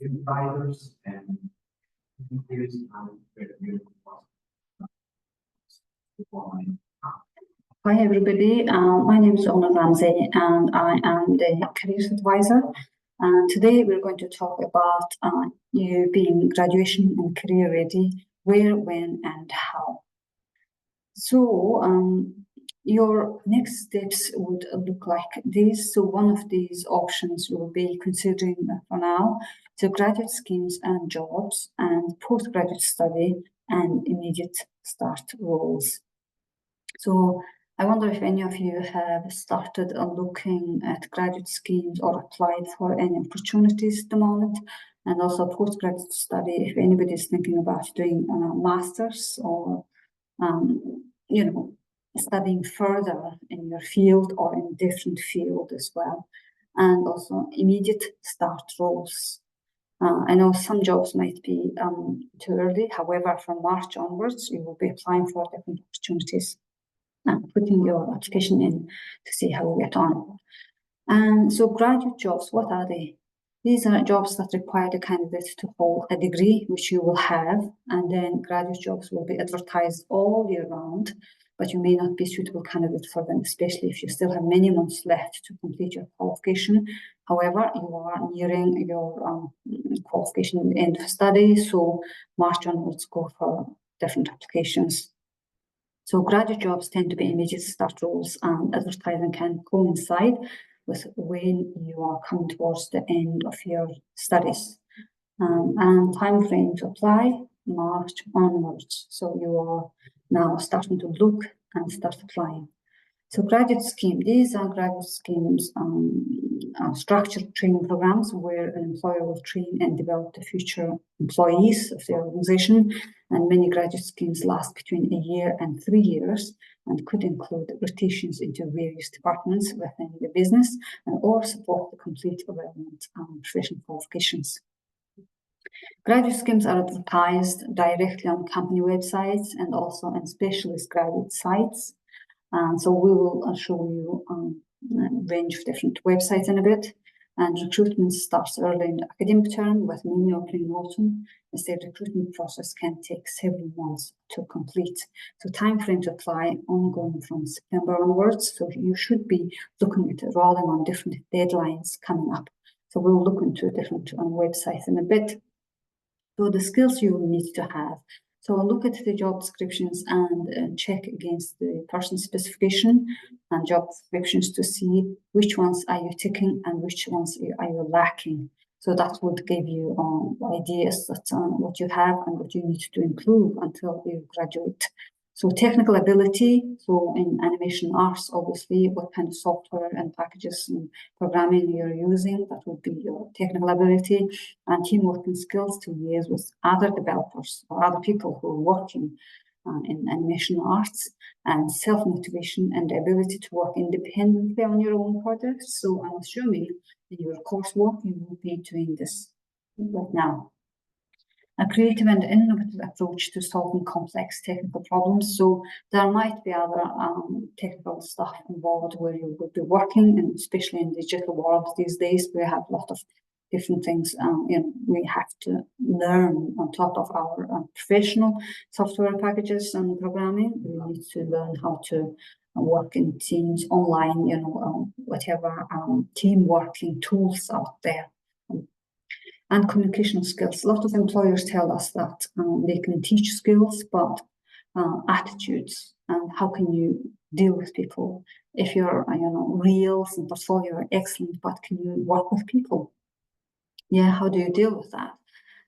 advisors and Hi everybody, my name is Ona Ramsey and I am the Careers Advisor, and today we're going to talk about you being graduation and career ready, where, when and how. So your next steps would look like this. So one of these options we'll be considering for now, so graduate schemes and jobs and postgraduate study and immediate start roles. So I wonder if any of you have started looking at graduate schemes or applied for any opportunities at the moment, and also postgraduate study if anybody is thinking about doing a master's or studying further in your field or in a different field as well, and also immediate start roles. I know some jobs might be too early. However, from March onwards, you will be applying for different opportunities and putting your application in to see how you get on. And so graduate jobs, what are they? These are jobs that require the candidate to hold a degree, which you will have, and then graduate jobs will be advertised all year round, but you may not be a suitable candidate for them, especially if you still have many months left to complete your qualification. However, you are nearing your qualification end of study, so March onwards go for different applications. So graduate jobs tend to be immediate start roles, and advertising can coincide with when you are coming towards the end of your studies. And time frame to apply, March onwards. So you are now starting to look and start applying. So graduate scheme, these are graduate schemes, structured training programs where an employer will train and develop the future employees of the organization. And many graduate schemes last between a year and 3 years and could include rotations into various departments within the business or support the complete relevant professional qualifications. Graduate schemes are advertised directly on company websites and also on specialist graduate sites. So we will show you a range of different websites in a bit. And recruitment starts early in the academic term with many opening in autumn, as the recruitment process can take several months to complete. So time frame to apply ongoing from September onwards. So you should be looking at rolling on different deadlines coming up. So we'll look into different websites in a bit. So the skills you will need to have. So look at the job descriptions and check against the person specification and job descriptions to see which ones are you ticking and which ones are you lacking. So that would give you ideas that what you have and what you need to improve until you graduate. So technical ability, so in animation arts, obviously, what kind of software and packages and programming you're using, that would be your technical ability, and teamwork and skills to liaise with other developers or other people who are working in animation arts, and self-motivation and the ability to work independently on your own projects. So I'm assuming in your coursework, you will be doing this right now. A creative and innovative approach to solving complex technical problems. So there might be other technical stuff involved where you will be working, and especially in the digital world these days, we have a lot of different things we have to learn on top of our professional software packages and programming. We need to learn how to work in teams online, whatever team working tools out there. And communication skills. A lot of employers tell us that they can teach skills, but attitudes and how can you deal with people? If your reels and portfolio are excellent, but can you work with people? Yeah, how do you deal with that?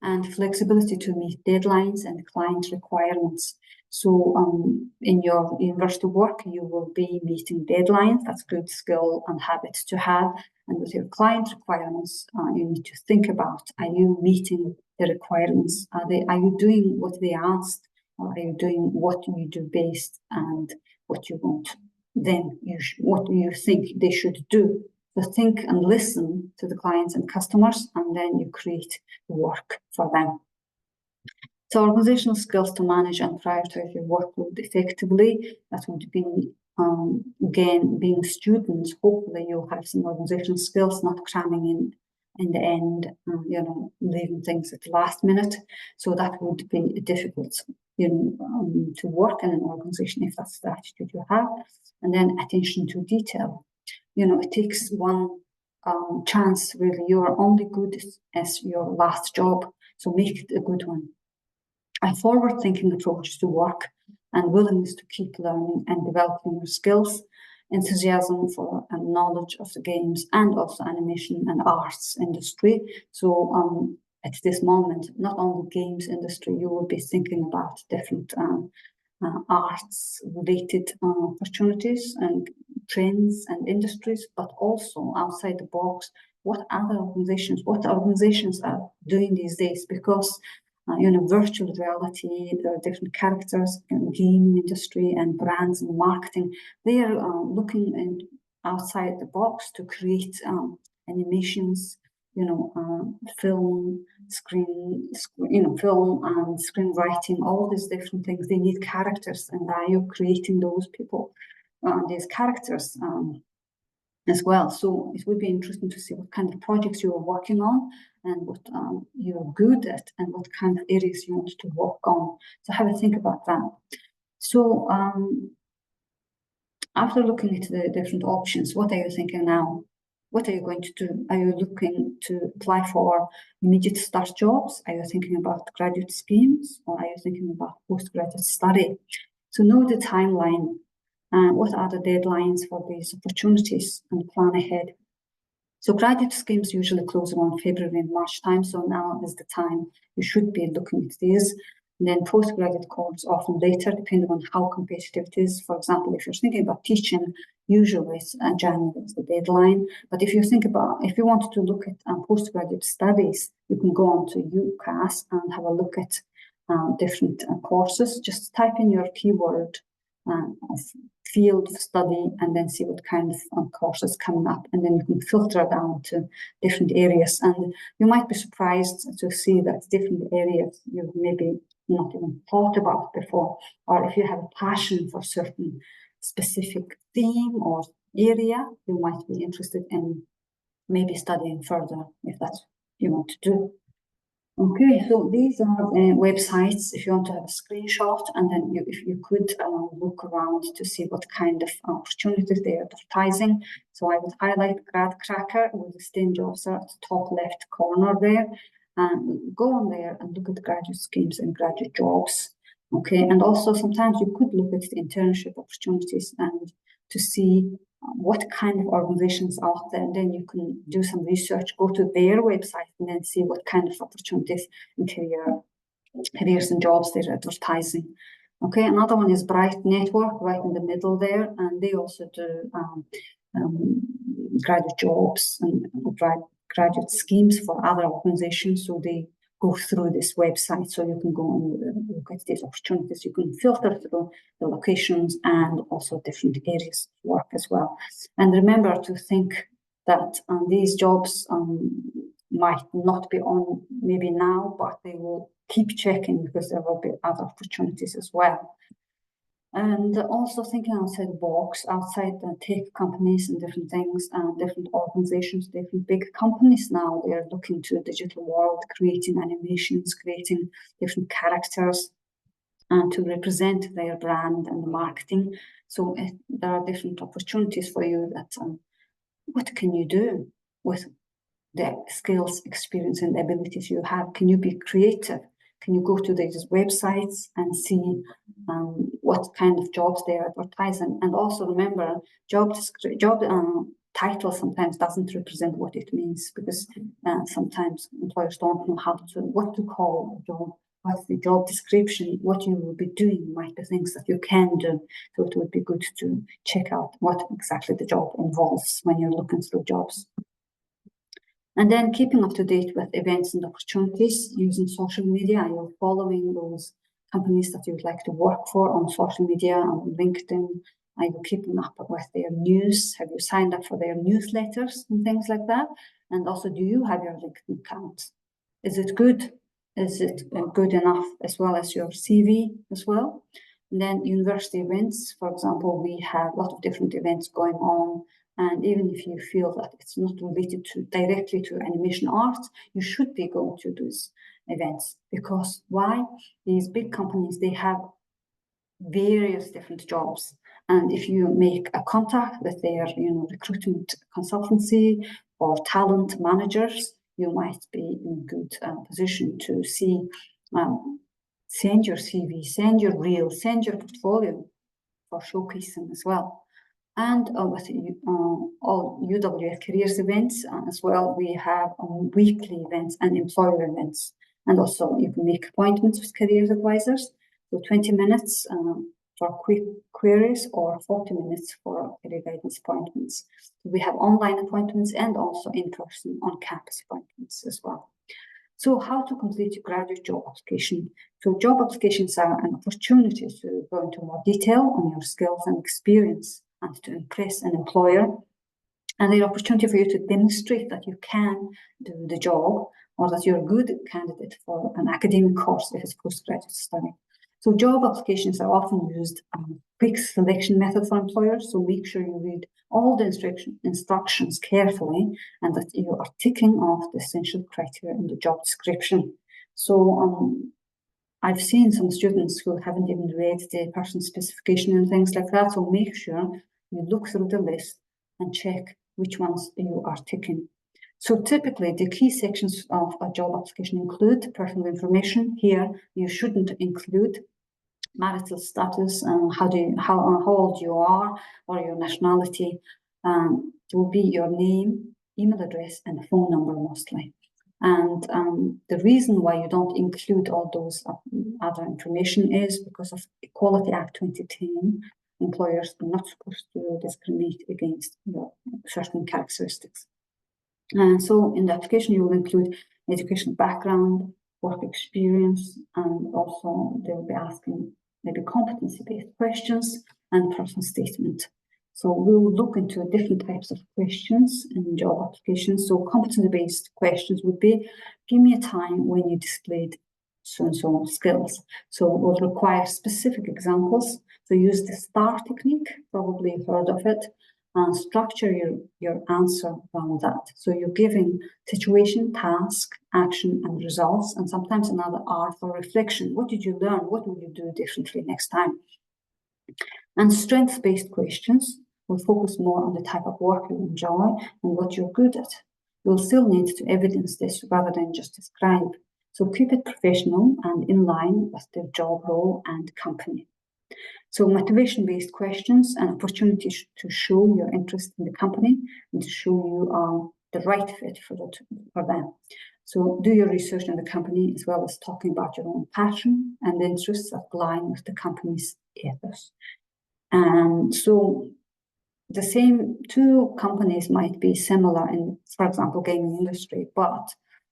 And flexibility to meet deadlines and client requirements. So in your university work, you will be meeting deadlines. That's a good skill and habit to have. And with your client requirements, you need to think about, are you meeting the requirements? Are you doing what they asked? Or are you doing what you do best and what you want? Then what do you think they should do? So think and listen to the clients and customers, and then you create work for them. So organizational skills to manage and prioritize your workload effectively. That would be, again, being students, hopefully you'll have some organizational skills, not cramming in in the end, leaving things at the last minute. So that would be difficult, to work in an organization if that's the attitude you have. And then attention to detail. It takes one chance, really. You are only good as your last job, so make it a good one. A forward-thinking approach to work and willingness to keep learning and developing your skills, enthusiasm for and knowledge of the games and also animation and arts industry. So at this moment, not only games industry, you will be thinking about different arts related opportunities and trends and industries, but also outside the box, what organizations are doing these days, because virtual reality, there are different characters in the gaming industry and brands and marketing. They are looking outside the box to create animations, film, film and screenwriting, all these different things. They need characters, and now you're creating those people, these characters as well. So it would be interesting to see what kind of projects you are working on and what you're good at and what kind of areas you want to work on. So have a think about that. So after looking at the different options, what are you thinking now? What are you going to do? Are you looking to apply for immediate start jobs? Are you thinking about graduate schemes, or are you thinking about postgraduate study? So know the timeline. What are the deadlines for these opportunities, and plan ahead. So graduate schemes usually close around February and March time, so now is the time you should be looking at these. And then postgraduate courses often later, depending on how competitive it is. For example, if you're thinking about teaching, usually it's January is the deadline. But if you want to look at postgraduate studies, you can go on to UCAS and have a look at different courses. Just type in your keyword of field of study and then see what kind of courses coming up, and then you can filter down to different areas. And you might be surprised to see that different areas you've maybe not even thought about before, or if you have a passion for certain specific theme or area, you might be interested in maybe studying further if that's what you want to do. Okay, so these are websites if you want to have a screenshot, and then if you could look around to see what kind of opportunities they are advertising. So I would highlight GradCracker with the STEM jobs at the top left corner there, and go on there and look at graduate schemes and graduate jobs. Okay, and also sometimes you could look at the internship opportunities and to see what kind of organizations out there, and then you can do some research, go to their website and then see what kind of opportunities and careers and jobs they're advertising. Okay, another one is Bright Network, right in the middle there, and they also do graduate jobs and graduate schemes for other organizations. So they go through this website, so you can go and look at these opportunities. You can filter through the locations and also different areas of work as well. And remember to think that these jobs might not be on maybe now, but they will keep checking because there will be other opportunities as well. And also thinking outside the box, outside the tech companies and different things, different organizations, different big companies now, they are looking to the digital world, creating animations, creating different characters to represent their brand and the marketing. So there are different opportunities for you that what can you do with the skills, experience, and abilities you have? Can you be creative? Can you go to these websites and see what kind of jobs they are advertising? And also remember, job title sometimes doesn't represent what it means, because sometimes employers don't know what to call a job. What's the job description? What you will be doing might be things that you can do. So it would be good to check out what exactly the job involves when you're looking through jobs. And then keeping up to date with events and opportunities using social media. Are you following those companies that you would like to work for on social media, on LinkedIn? Are you keeping up with their news? Have you signed up for their newsletters and things like that? And also, do you have your LinkedIn account? Is it good? Is it good enough, as well as your CV as well? And then university events, for example, we have a lot of different events going on And even if you feel that it's not related directly to animation arts, you should be going to those events. Because why? These big companies, they have various different jobs. And if you make a contact with their, recruitment consultancy or talent managers, you might be in a good position to send your CV, send your reel, send your portfolio for showcasing as well. And with all UWF careers events as well, we have weekly events and employer events. And also you can make appointments with careers advisors. So 20 minutes for quick queries or 40 minutes for career guidance appointments. We have online appointments and also in-person on-campus appointments as well. So how to complete your graduate job application? So job applications are an opportunity to go into more detail on your skills and experience and to impress an employer. And an opportunity for you to demonstrate that you can do the job or that you're a good candidate for an academic course if it's postgraduate study. So job applications are often used as a quick selection method for employers. So make sure you read all the instructions carefully and that you are ticking off the essential criteria in the job description. So I've seen some students who haven't even read the person specification and things like that. So make sure you look through the list and check which ones you are ticking. So typically the key sections of a job application include personal information. Here you shouldn't include marital status and how old you are or your nationality. It will be your name, email address, and phone number mostly. And the reason why you don't include all those other information is because of Equality Act 2010. Employers are not supposed to discriminate against certain characteristics. And so in the application, you will include educational background, work experience, and also they will be asking maybe competency-based questions and personal statement. So we'll look into different types of questions in job applications. So competency-based questions would be, give me a time when you displayed so-and-so skills. So it will require specific examples. So use the STAR technique, probably you've heard of it, and structure your answer around that. So you're giving situation, task, action, and results, and sometimes another R for reflection. What did you learn? What will you do differently next time? And strength-based questions will focus more on the type of work you enjoy and what you're good at. You'll still need to evidence this rather than just describe. So keep it professional and in line with the job role and company. So motivation-based questions, an opportunity to show your interest in the company and to show you are the right fit for them. So do your research on the company as well as talking about your own passion and interests that align with the company's ethos. And so the same two companies might be similar in, for example, gaming industry, but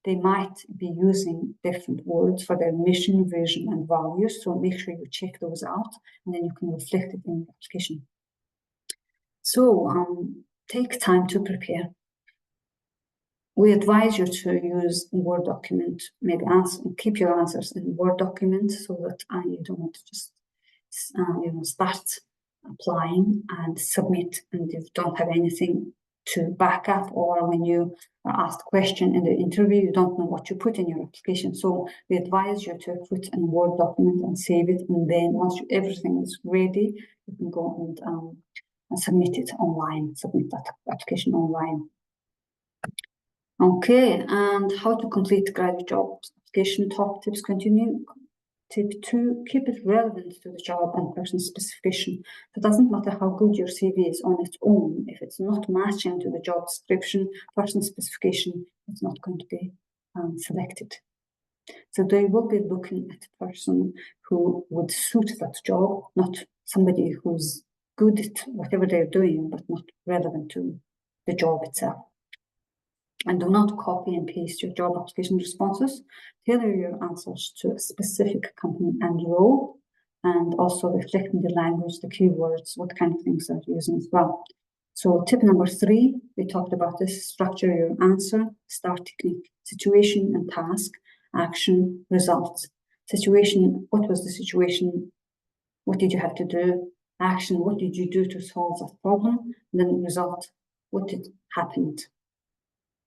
they might be using different words for their mission, vision, and values. So make sure you check those out, and then you can reflect it in your application. So take time to prepare. We advise you to use a Word document, maybe keep your answers in Word document so that you don't just start applying and submit and you don't have anything to back up, or when you are asked a question in the interview, you don't know what you put in your application. So we advise you to put in a Word document and save it, and then once everything is ready, you can go and submit it online, submit that application online. Okay, and how to complete graduate job application, top tips continuing. Tip 2, keep it relevant to the job and person specification. It doesn't matter how good your CV is on its own. If it's not matching to the job description, person specification, it's not going to be selected. So they will be looking at a person who would suit that job, not somebody who's good at whatever they're doing, but not relevant to the job itself. And do not copy and paste your job application responses. Tailor your answers to a specific company and role, and also reflecting the language, the keywords, what kind of things they're using as well. So tip number 3, we talked about this, structure your answer, STAR technique, situation and task, action, results. Situation, what was the situation? What did you have to do? Action, what did you do to solve that problem? And then result, what did happened?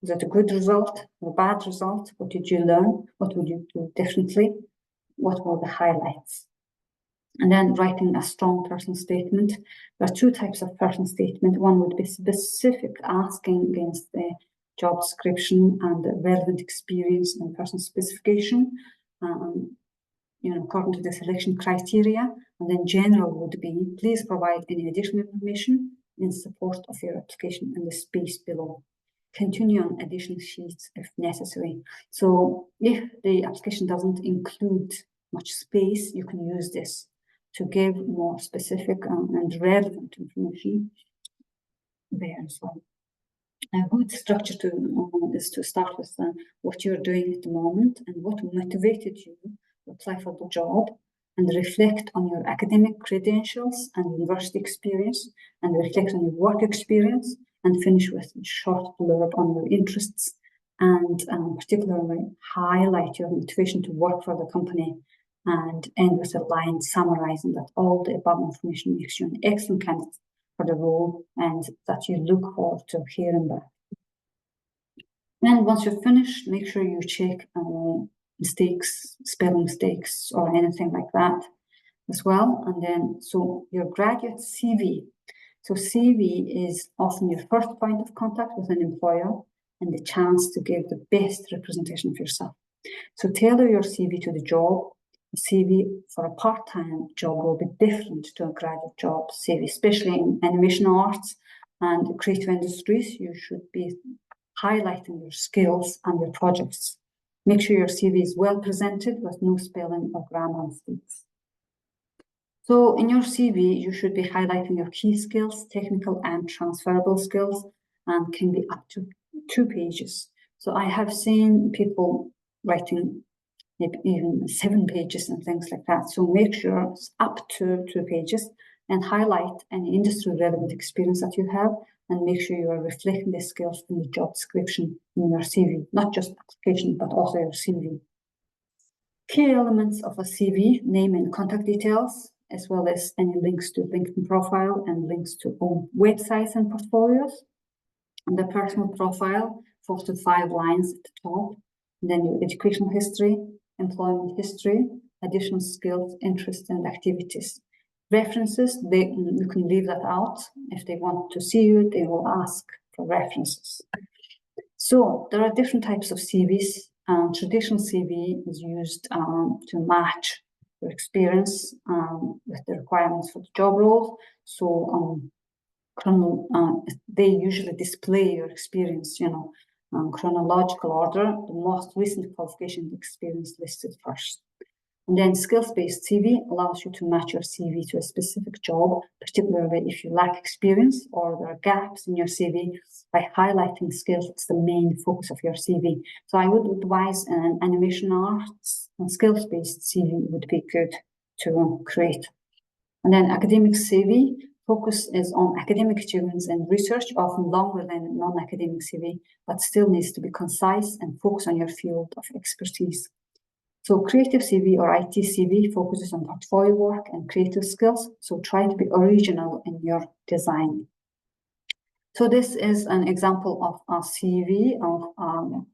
Was it a good result or a bad result? What did you learn? What would you do differently? What were the highlights? And then writing a strong personal statement. There are two types of personal statement. One would be specific, asking against the job description and the relevant experience and personal specification, according to the selection criteria. And then general would be, please provide any additional information in support of your application in the space below. Continue on additional sheets if necessary. So if the application doesn't include much space, you can use this to give more specific and relevant information there as well. A good structure is to start with what you're doing at the moment and what motivated you to apply for the job, and reflect on your academic credentials and university experience, and reflect on your work experience, and finish with a short blurb on your interests, and particularly highlight your motivation to work for the company, and end with a line summarizing that all the above information makes you an excellent candidate for the role and that you look forward to hearing back. And once you're finished, make sure you check mistakes, spelling mistakes, or anything like that as well. And then, so your graduate CV. So CV is often your first point of contact with an employer and the chance to give the best representation of yourself. So tailor your CV to the job. A CV for a part-time job will be different to a graduate job CV, especially in animation arts and creative industries. You should be highlighting your skills and your projects. Make sure your CV is well presented with no spelling or grammar mistakes. So in your CV, you should be highlighting your key skills, technical and transferable skills, and can be up to 2 pages. So I have seen people writing maybe even 7 pages and things like that. So make sure it's up to 2 pages and highlight any industry relevant experience that you have, and make sure you are reflecting the skills in the job description in your CV, not just application, but also your CV. Key elements of a CV: name and contact details, as well as any links to LinkedIn profile and links to own websites and portfolios. And the personal profile, 4 to 5 lines at the top. And then your educational history, employment history, additional skills, interests, and activities. References, you can leave that out. If they want to see you, they will ask for references. So there are different types of CVs. Traditional CV is used to match your experience with the requirements for the job role. So they usually display your experience, chronological order, the most recent qualification experience listed first. And then skills-based CV allows you to match your CV to a specific job, particularly if you lack experience or there are gaps in your CV. By highlighting skills, it's the main focus of your CV. So I would advise an animation arts and skills-based CV would be good to create. And then academic CV focus is on academic achievements and research, often longer than non-academic CV, but still needs to be concise and focus on your field of expertise. So creative CV or IT CV focuses on portfolio work and creative skills. So try to be original in your design. So this is an example of a CV of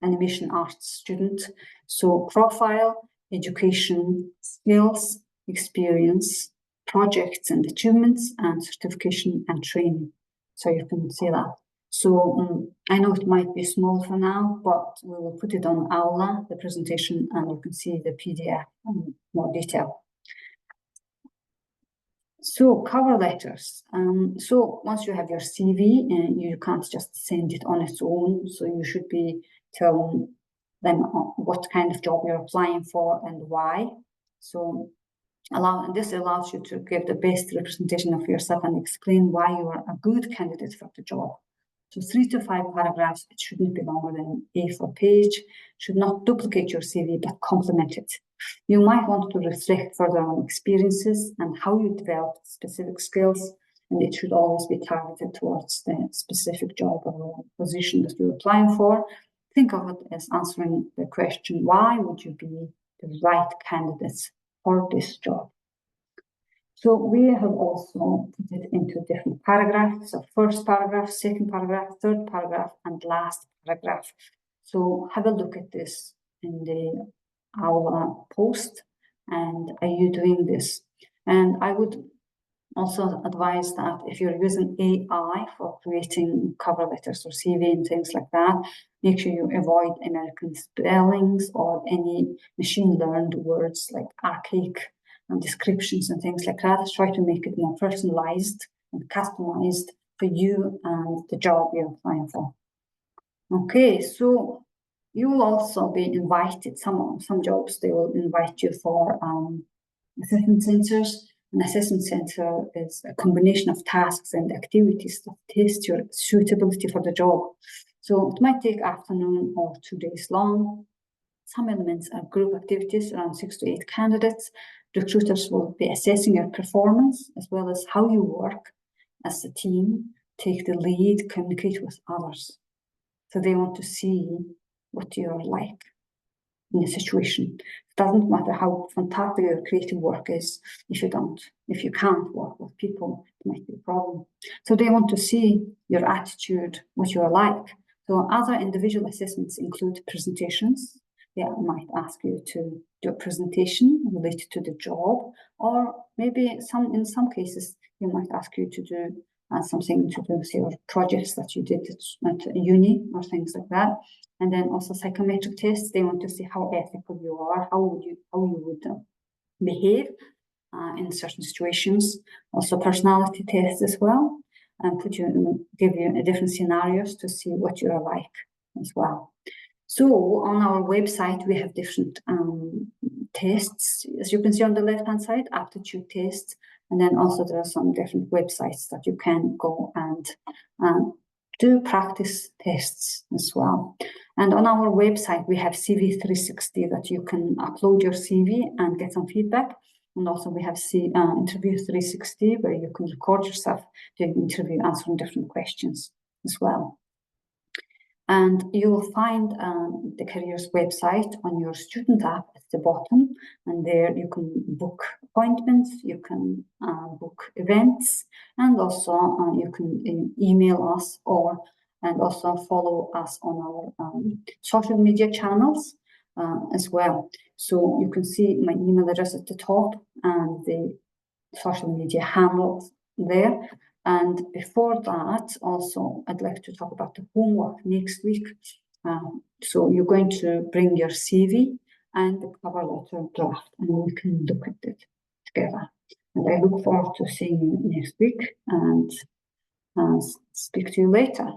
animation arts student. So profile, education, skills, experience, projects and achievements, and certification and training. So you can see that. So I know it might be small for now, but we will put it on Aula, the presentation, and you can see the PDF in more detail. So cover letters. So once you have your CV, you can't just send it on its own. So you should be telling them what kind of job you're applying for and why. So this allows you to give the best representation of yourself and explain why you are a good candidate for the job. So 3 to 5 paragraphs, it shouldn't be longer than A4 page, should not duplicate your CV, but complement it. You might want to reflect further on experiences and how you developed specific skills, and it should always be targeted towards the specific job or position that you're applying for. Think of it as answering the question, why would you be the right candidate for this job? So we have also put it into different paragraphs. So first paragraph, second paragraph, third paragraph, and last paragraph. So have a look at this in our post, and are you doing this? And I would also advise that if you're using AI for creating cover letters or CV and things like that, make sure you avoid American spellings or any machine learned words like archaic and descriptions and things like that. Try to make it more personalized and customized for you and the job you're applying for. Okay, so you will also be invited. Some jobs, they will invite you for assessment centers. An assessment center is a combination of tasks and activities that test your suitability for the job. So it might take afternoon or 2 days long. Some elements are group activities, around 6 to 8 candidates. Recruiters will be assessing your performance as well as how you work as a team, take the lead, communicate with others. So they want to see what you're like in a situation. It doesn't matter how fantastic your creative work is if you can't work with people, it might be a problem. So they want to see your attitude, what you're like. So other individual assessments include presentations. They might ask you to do a presentation related to the job, or maybe in some cases, they might ask you to do something to do with your projects that you did at uni or things like that. And then also psychometric tests. They want to see how ethical you are, how you would behave in certain situations. Also personality tests as well, and give you different scenarios to see what you're like as well. So on our website, we have different tests. As you can see on the left-hand side, aptitude tests. And then also there are some different websites that you can go and do practice tests as well. And on our website, we have CV 360 that you can upload your CV and get some feedback. And also we have Interview 360 where you can record yourself doing the interview, answering different questions as well. And you will find the careers website on your student app at the bottom, and there you can book appointments, you can book events, and also you can email us and also follow us on our social media channels as well. So you can see my email address at the top and the social media handles there. And before that, also, I'd like to talk about the homework next week. So you're going to bring your CV and the cover letter draft, and we can look at it together. And I look forward to seeing you next week and speak to you later.